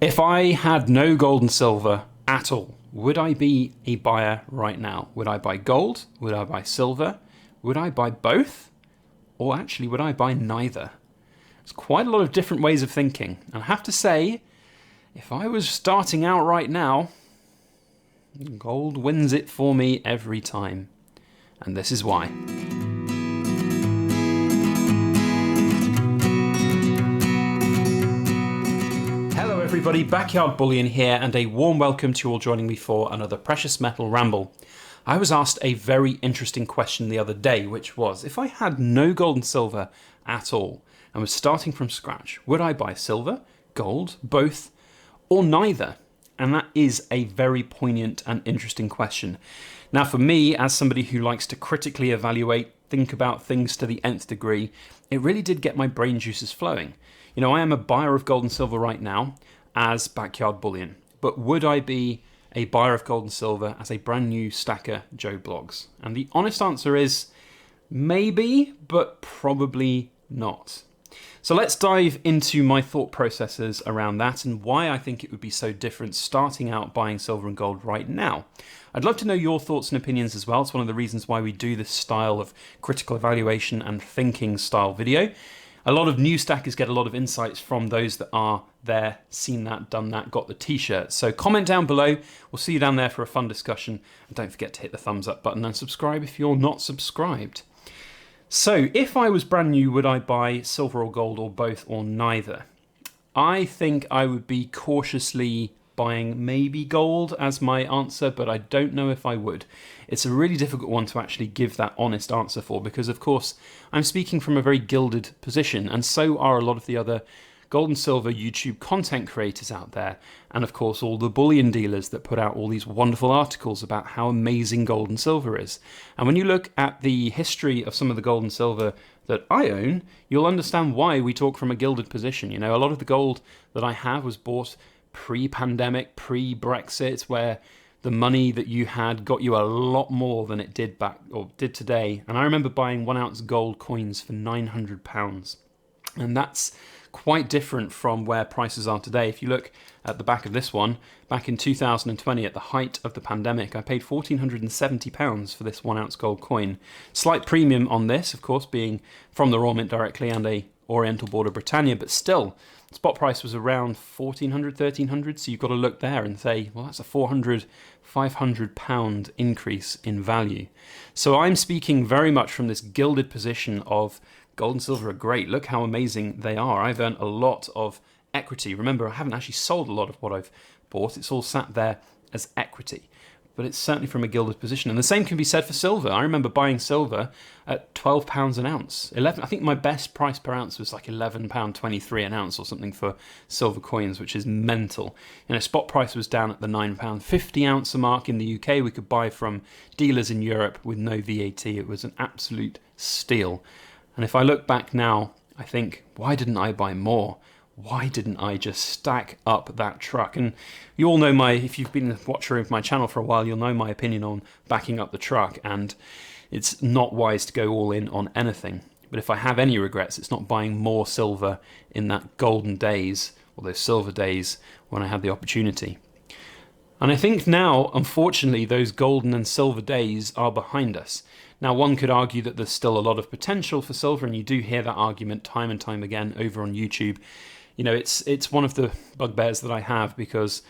If I had no gold and silver at all, would I be a buyer right now? Would I buy gold? Would I buy silver? Would I buy both? Or actually, would I buy neither? There's quite a lot of different ways of thinking. And I have to say, if I was starting out right now, gold wins it for me every time. And this is why. Hello everybody, Backyard Bullion here, and a warm welcome to you all joining me for another Precious Metal Ramble. I was asked a very interesting question the other day, which was, if I had no gold and silver at all, and was starting from scratch, would I buy silver, gold, both, or neither? And that is a very poignant and interesting question. Now for me, as somebody who likes to critically evaluate, think about things to the nth degree, it really did get my brain juices flowing. You know, I am a buyer of gold and silver right now as Backyard Bullion, but would I be a buyer of gold and silver as a brand new stacker Joe Blogs? And the honest answer is maybe, but probably not. So let's dive into my thought processes around that and why I think it would be so different starting out buying silver and gold right now. I'd love to know your thoughts and opinions as well. It's one of the reasons why we do this style of critical evaluation and thinking style video. A lot of new stackers get a lot of insights from those that are there, seen that, done that, got the t-shirt. So comment down below. We'll see you down there for a fun discussion. And don't forget to hit the thumbs up button and subscribe if you're not subscribed. So if I was brand new, would I buy silver or gold or both or neither? I think I would be cautiously buying maybe gold as my answer, but I don't know if I would. It's a really difficult one to actually give that honest answer for because, of course, I'm speaking from a very gilded position, and so are a lot of the other gold and silver YouTube content creators out there, and of course all the bullion dealers that put out all these wonderful articles about how amazing gold and silver is. And when you look at the history of some of the gold and silver that I own, you'll understand why we talk from a gilded position. You know, a lot of the gold that I have was bought pre-pandemic, pre-Brexit, where the money that you had got you a lot more than it did back or did today. And I remember buying 1 ounce gold coins for £900, and that's quite different from where prices are today. If you look at the back of this one, back in 2020 at the height of the pandemic, I paid £1,470 for this 1 ounce gold coin. Slight premium on this, of course, being from the Royal Mint directly and a Oriental Border Britannia, but still, spot price was around £1,400, £1,300, so you've got to look there and say, well, that's a £400, £500 increase in value. So I'm speaking very much from this gilded position of gold and silver are great, look how amazing they are. I've earned a lot of equity. Remember, I haven't actually sold a lot of what I've bought, it's all sat there as equity. But it's certainly from a gilded position. And the same can be said for silver. I remember buying silver at £12 an ounce. I think my best price per ounce was like £11.23 an ounce or something for silver coins, which is mental. You know, spot price was down at the £9.50 ounce mark in the UK. We could buy from dealers in Europe with no VAT. It was an absolute steal. And if I look back now, I think, why didn't I buy more? Why didn't I just stack up that truck? And you all know if you've been a watcher of my channel for a while, you'll know my opinion on backing up the truck, and it's not wise to go all in on anything. But if I have any regrets, it's not buying more silver in that golden days, or those silver days when I had the opportunity. And I think now, unfortunately, those golden and silver days are behind us. Now, one could argue that there's still a lot of potential for silver, and you do hear that argument time and time again over on YouTube. You know, it's one of the bugbears that I have, because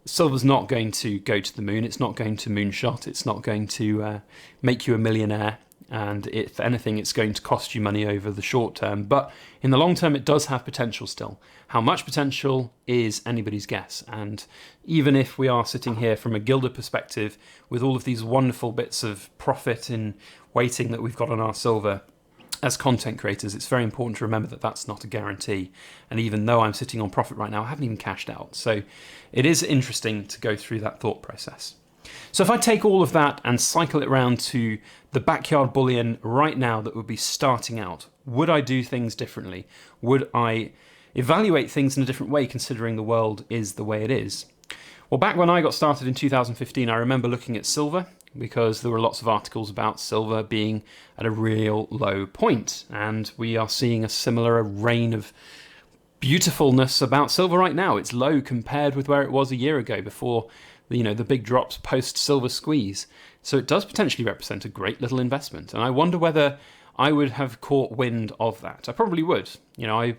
silver's not going to go to the moon, it's not going to moonshot, it's not going to make you a millionaire, and if anything, it's going to cost you money over the short term. But in the long term, it does have potential still. How much potential is anybody's guess, and even if we are sitting here from a gilded perspective with all of these wonderful bits of profit in waiting that we've got on our silver, as content creators, it's very important to remember that that's not a guarantee. And even though I'm sitting on profit right now, I haven't even cashed out. So it is interesting to go through that thought process. So if I take all of that and cycle it round to the Backyard Bullion right now that would be starting out, would I do things differently? Would I evaluate things in a different way, considering the world is the way it is? Well, back when I got started in 2015, I remember looking at silver, because there were lots of articles about silver being at a real low point, and we are seeing a similar reign of beautifulness about silver right now. It's low compared with where it was a year ago before the big drops post silver squeeze. So it does potentially represent a great little investment. And I wonder whether I would have caught wind of that. I probably would. I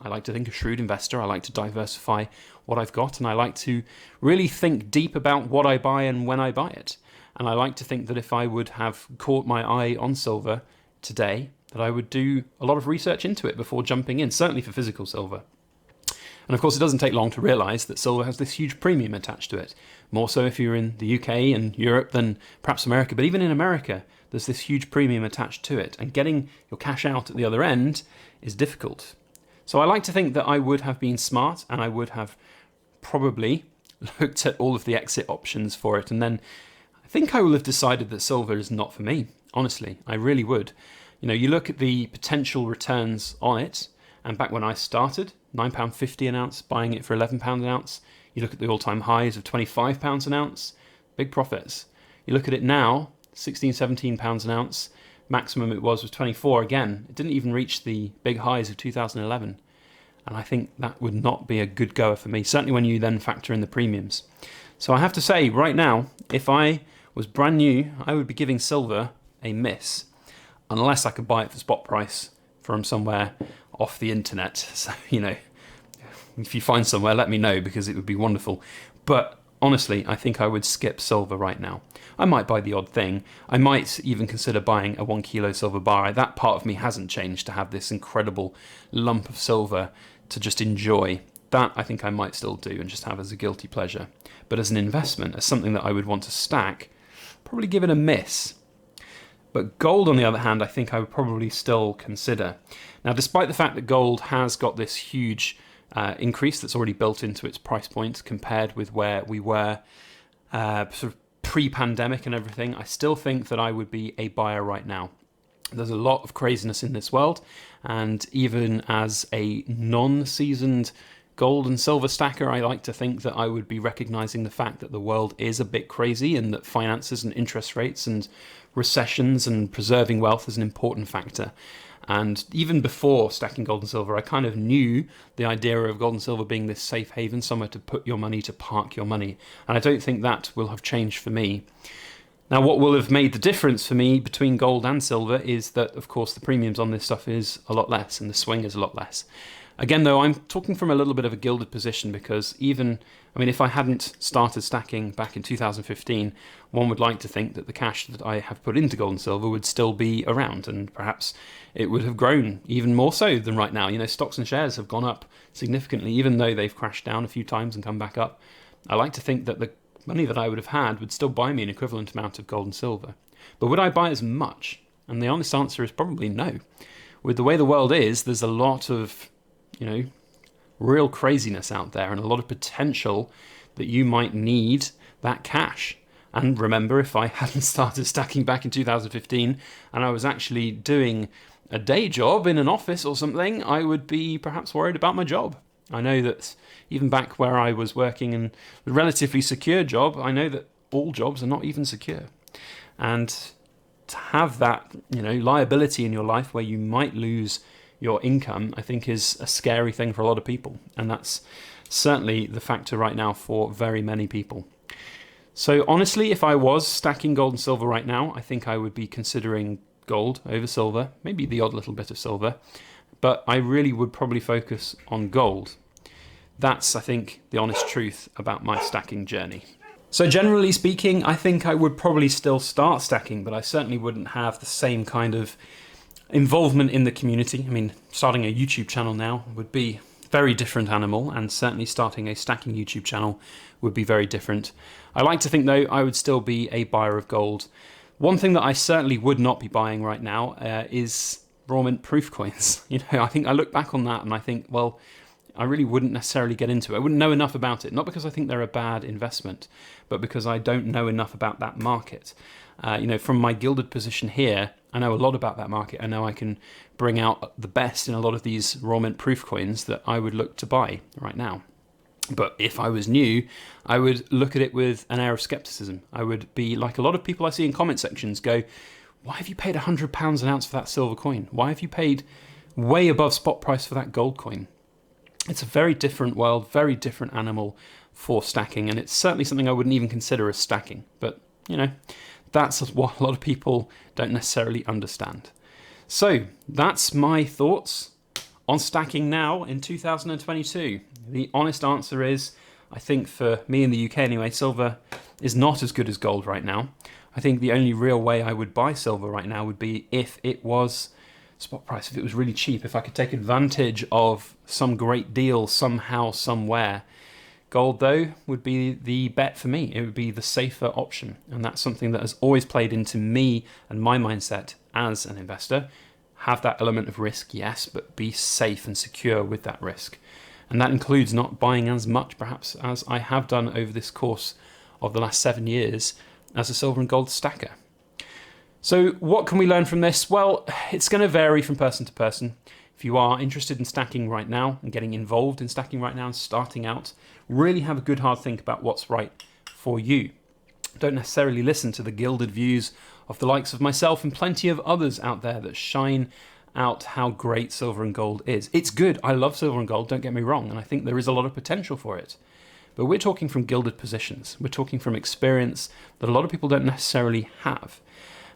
like to think a shrewd investor. I like to diversify what I've got, and I like to really think deep about what I buy and when I buy it. And I like to think that if I would have caught my eye on silver today, that I would do a lot of research into it before jumping in, certainly for physical silver. And of course, it doesn't take long to realise that silver has this huge premium attached to it. More so if you're in the UK and Europe than perhaps America. But even in America, there's this huge premium attached to it. And getting your cash out at the other end is difficult. So I like to think that I would have been smart, and I would have probably looked at all of the exit options for it. And then I think I will have decided that silver is not for me. Honestly, I really would. You look at the potential returns on it, and back when I started, £9.50 an ounce, buying it for £11 an ounce. You look at the all-time highs of £25 an ounce, big profits. You look at it now, £16, £17 an ounce, maximum it was 24 again. It didn't even reach the big highs of 2011. And I think that would not be a good goer for me, certainly when you then factor in the premiums. So I have to say, right now, if I was brand new, I would be giving silver a miss, unless I could buy it for spot price from somewhere off the internet. So, if you find somewhere, let me know, because it would be wonderful. But honestly, I think I would skip silver right now. I might buy the odd thing. I might even consider buying a 1 kilo silver bar. That part of me hasn't changed to have this incredible lump of silver to just enjoy. That I think I might still do and just have as a guilty pleasure. But as an investment, as something that I would want to stack, probably give it a miss. But gold, on the other hand, I think I would probably still consider. Now, despite the fact that gold has got this huge increase that's already built into its price point compared with where we were sort of pre-pandemic and everything, I still think that I would be a buyer right now. There's a lot of craziness in this world, and even as a non-seasoned gold and silver stacker, I like to think that I would be recognizing the fact that the world is a bit crazy, and that finances and interest rates and recessions and preserving wealth is an important factor. And even before stacking gold and silver, I kind of knew the idea of gold and silver being this safe haven, somewhere to put your money, to park your money. And I don't think that will have changed for me. Now, what will have made the difference for me between gold and silver is that, of course, the premiums on this stuff is a lot less, and the swing is a lot less. Again, though, I'm talking from a little bit of a gilded position, because if I hadn't started stacking back in 2015, one would like to think that the cash that I have put into gold and silver would still be around, and perhaps it would have grown even more so than right now. Stocks and shares have gone up significantly, even though they've crashed down a few times and come back up. I like to think that the money that I would have had would still buy me an equivalent amount of gold and silver. But would I buy as much? And the honest answer is probably no. With the way the world is, there's a lot of real craziness out there, and a lot of potential that you might need that cash. And remember, if I hadn't started stacking back in 2015 and I was actually doing a day job in an office or something, I would be perhaps worried about my job. I know that even back where I was working in a relatively secure job, I know that all jobs are not even secure. And to have that, liability in your life where you might lose your income, I think is a scary thing for a lot of people. And that's certainly the factor right now for very many people. So honestly, if I was stacking gold and silver right now, I think I would be considering gold over silver, maybe the odd little bit of silver, but I really would probably focus on gold. That's, I think, the honest truth about my stacking journey. So generally speaking, I think I would probably still start stacking, but I certainly wouldn't have the same kind of involvement in the community. Starting a YouTube channel now would be a very different animal, and certainly starting a stacking YouTube channel would be very different. I like to think, though, I would still be a buyer of gold. One thing that I certainly would not be buying right now is raw mint proof coins. I think I look back on that and I think, well, I really wouldn't necessarily get into it. I wouldn't know enough about it, not because I think they're a bad investment, but because I don't know enough about that market. From my gilded position here, I know a lot about that market. I know I can bring out the best in a lot of these raw mint proof coins that I would look to buy right now. But if I was new, I would look at it with an air of skepticism. I would be like a lot of people I see in comment sections go, why have you paid £100 an ounce for that silver coin? Why have you paid way above spot price for that gold coin? It's a very different world, very different animal for stacking, and it's certainly something I wouldn't even consider as stacking. But, you know, that's what a lot of people don't necessarily understand. So that's my thoughts on stacking now in 2022. The honest answer is, I think for me in the UK anyway, silver is not as good as gold right now. I think the only real way I would buy silver right now would be if it was spot price, if it was really cheap, if I could take advantage of some great deal somehow, somewhere. Gold, though, would be the bet for me. It would be the safer option. And that's something that has always played into me and my mindset as an investor. Have that element of risk, yes, but be safe and secure with that risk. And that includes not buying as much, perhaps, as I have done over this course of the last 7 years as a silver and gold stacker. So what can we learn from this? Well, it's going to vary from person to person. If you are interested in stacking right now and getting involved in stacking right now and starting out, really have a good hard think about what's right for you. Don't necessarily listen to the gilded views of the likes of myself and plenty of others out there that shine out how great silver and gold is. It's good. I love silver and gold, don't get me wrong, and I think there is a lot of potential for it. But we're talking from gilded positions. We're talking from experience that a lot of people don't necessarily have.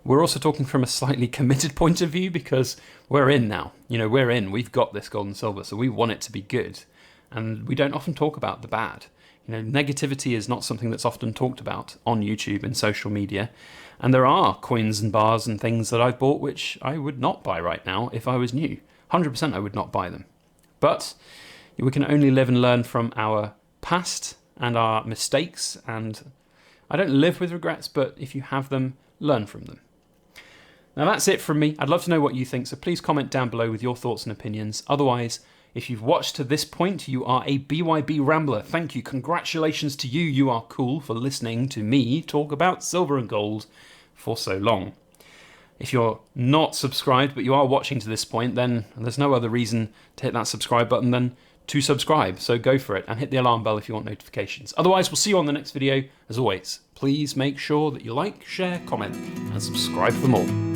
We're also talking from a slightly committed point of view because we're in now. You know, we're in. We've got this gold and silver, so we want it to be good. And we don't often talk about the bad. You know, negativity is not something that's often talked about on YouTube and social media. And there are coins and bars and things that I've bought which I would not buy right now if I was new. 100% I would not buy them. But we can only live and learn from our past and our mistakes. And I don't live with regrets, but if you have them, learn from them. Now that's it from me. I'd love to know what you think, so please comment down below with your thoughts and opinions. Otherwise, if you've watched to this point, you are a BYB Rambler. Thank you. Congratulations to you. You are cool for listening to me talk about silver and gold for so long. If you're not subscribed, but you are watching to this point, then there's no other reason to hit that subscribe button than to subscribe. So go for it and hit the alarm bell if you want notifications. Otherwise, we'll see you on the next video. As always, please make sure that you like, share, comment, and subscribe for more.